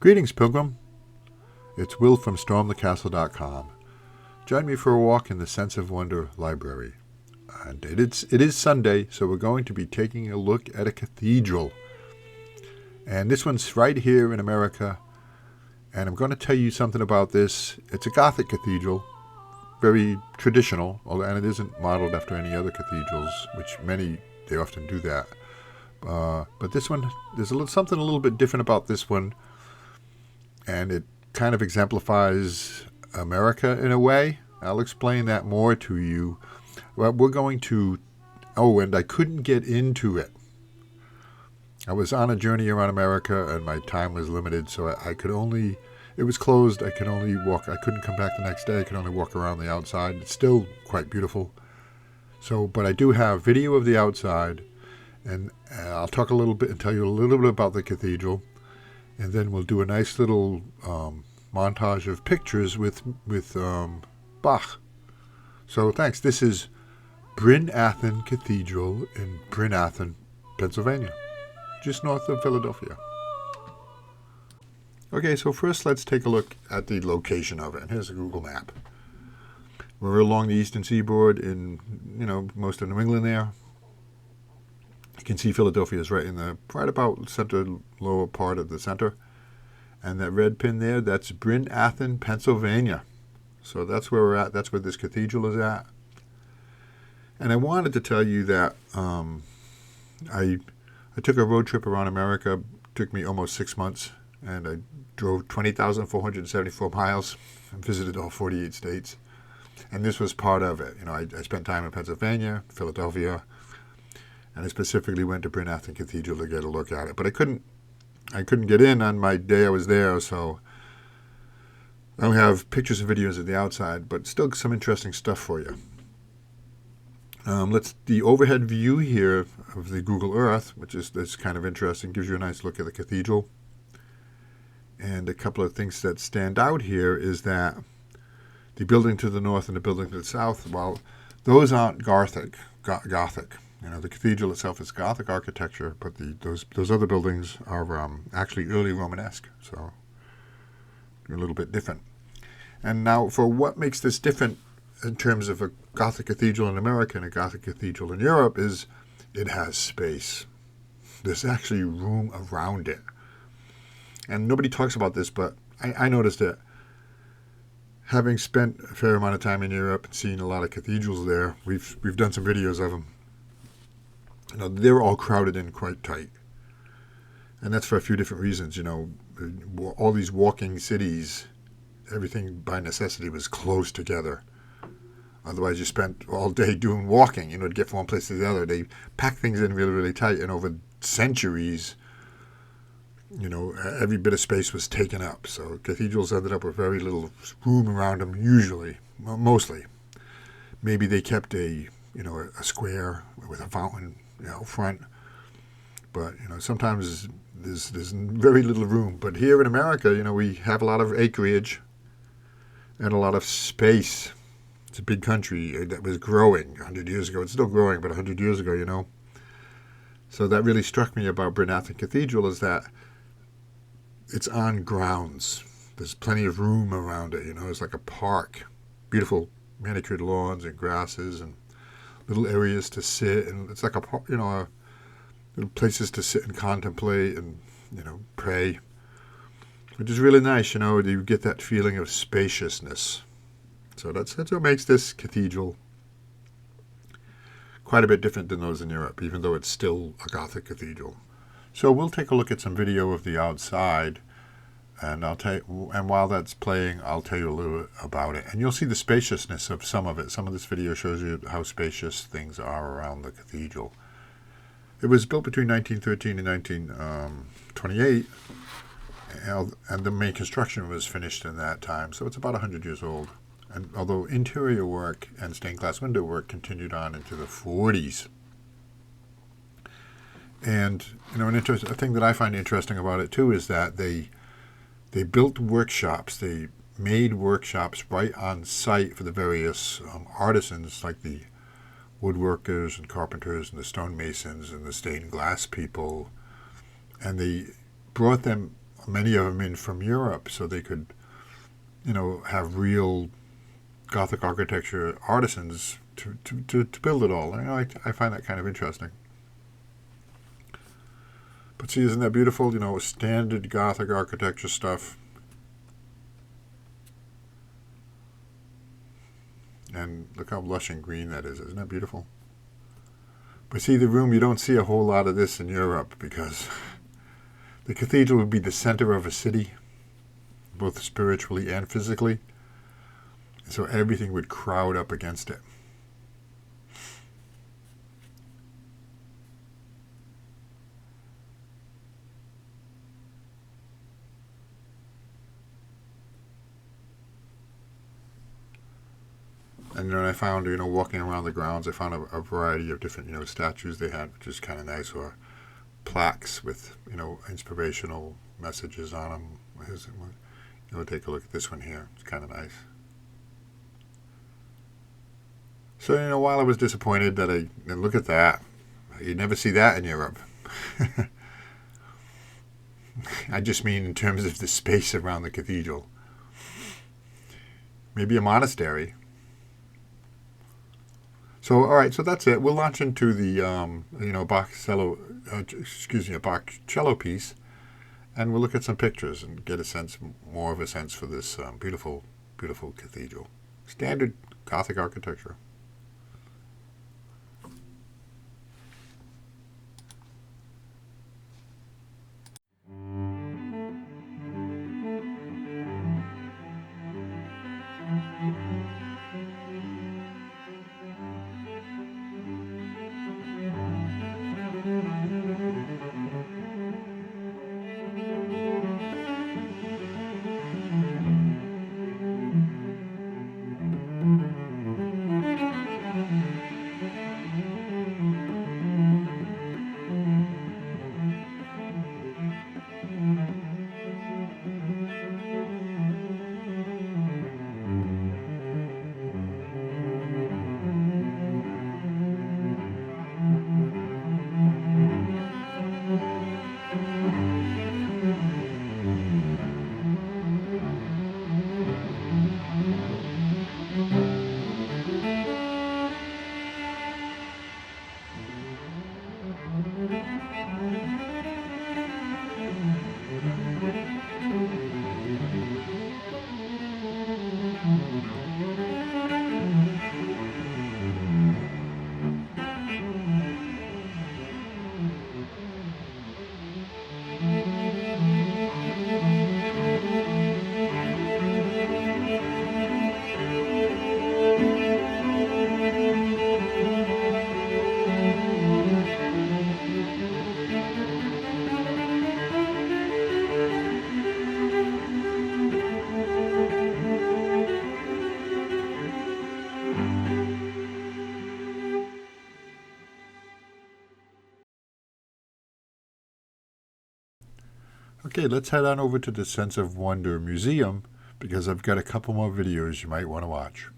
Greetings, Pilgrim. It's Will from StormTheCastle.com. Join me for a walk in the Sense of Wonder Library. And it is Sunday, so we're going to be taking a look at a cathedral. And this one's right here in America. And I'm going to tell you something about this. It's a Gothic cathedral, very traditional, and it isn't modeled after any other cathedrals, which they often do that. But this one, there's something a little bit different about this one. And it kind of exemplifies America in a way. I'll explain that more to you. Well, we're going to... Oh, and I couldn't get into it. I was on a journey around America, and my time was limited, so I could only... It was closed. I could only walk. I couldn't come back the next day. I could only walk around the outside. It's still quite beautiful. But I do have video of the outside, and I'll talk a little bit and tell you a little bit about the cathedral. And then we'll do a nice little montage of pictures with Bach. So thanks. This is Bryn Athyn Cathedral in Bryn Athyn, Pennsylvania, just north of Philadelphia. Okay, so first let's take a look at the location of it. And here's a Google map. We're along the eastern seaboard in, most of New England there. You can see Philadelphia is right about center, lower part of the center. And that red pin there, that's Bryn Athyn, Pennsylvania. So that's where we're at. That's where this cathedral is at. And I wanted to tell you that I took a road trip around America. It took me almost 6 months. And I drove 20,474 miles and visited all 48 states. And this was part of it. I spent time in Pennsylvania, Philadelphia. And I specifically went to Bryn Athyn Cathedral to get a look at it. But I couldn't get in on my day I was there, so I don't have pictures and videos of the outside, but still some interesting stuff for you. The overhead view here of the Google Earth, which is kind of interesting, gives you a nice look at the cathedral. And a couple of things that stand out here is that the building to the north and the building to the south, well, those aren't Gothic. The cathedral itself is Gothic architecture, but those other buildings are actually early Romanesque, so a little bit different. And now, for what makes this different in terms of a Gothic cathedral in America and a Gothic cathedral in Europe is it has space. There's actually room around it. And nobody talks about this, but I noticed it. Having spent a fair amount of time in Europe and seen a lot of cathedrals there, we've done some videos of them. They're all crowded in quite tight. And that's for a few different reasons. All these walking cities, everything by necessity was close together. Otherwise, you spent all day doing walking, to get from one place to the other. They pack things in really, really tight. And over centuries, every bit of space was taken up. So cathedrals ended up with very little room around them, mostly. Maybe they kept a square with a fountain, front. But, sometimes there's very little room. But here in America, we have a lot of acreage and a lot of space. It's a big country that was growing 100 years ago. It's still growing, but 100 years ago, So that really struck me about Bryn Athyn Cathedral is that it's on grounds. There's plenty of room around it, It's like a park. Beautiful manicured lawns and grasses and little areas to sit, and it's like little places to sit and contemplate and pray, which is really nice. You get that feeling of spaciousness. So that's what makes this cathedral quite a bit different than those in Europe, even though it's still a Gothic cathedral. So we'll take a look at some video of the outside. And while that's playing, I'll tell you a little bit about it. And you'll see the spaciousness of some of it. Some of this video shows you how spacious things are around the cathedral. It was built between 1913 and 1928, and the main construction was finished in that time, so it's about 100 years old. And although interior work and stained glass window work continued on into the 40s. And a thing that I find interesting about it too is that they built workshops. They made workshops right on site for the various artisans, like the woodworkers and carpenters and the stonemasons and the stained glass people. And they brought them many of them in from Europe, so they could, have real Gothic architecture artisans to build it all. I find that kind of interesting. But see, isn't that beautiful? Standard Gothic architecture stuff. And look how lush and green that is. Isn't that beautiful? But see, the room, you don't see a whole lot of this in Europe because the cathedral would be the center of a city, both spiritually and physically. And so everything would crowd up against it. And then I found, walking around the grounds, I found a variety of different, statues they had, which is kind of nice, or plaques with, inspirational messages on them. Take a look at this one here. It's kind of nice. So, while I was disappointed that and look at that. You never see that in Europe. I just mean in terms of the space around the cathedral. Maybe a monastery. So, all right, so that's it. We'll launch into the, a Bach-cello piece, and we'll look at some pictures and get more of a sense for this beautiful, beautiful cathedral. Standard Gothic architecture. Okay, let's head on over to the Sense of Wonder Museum because I've got a couple more videos you might want to watch.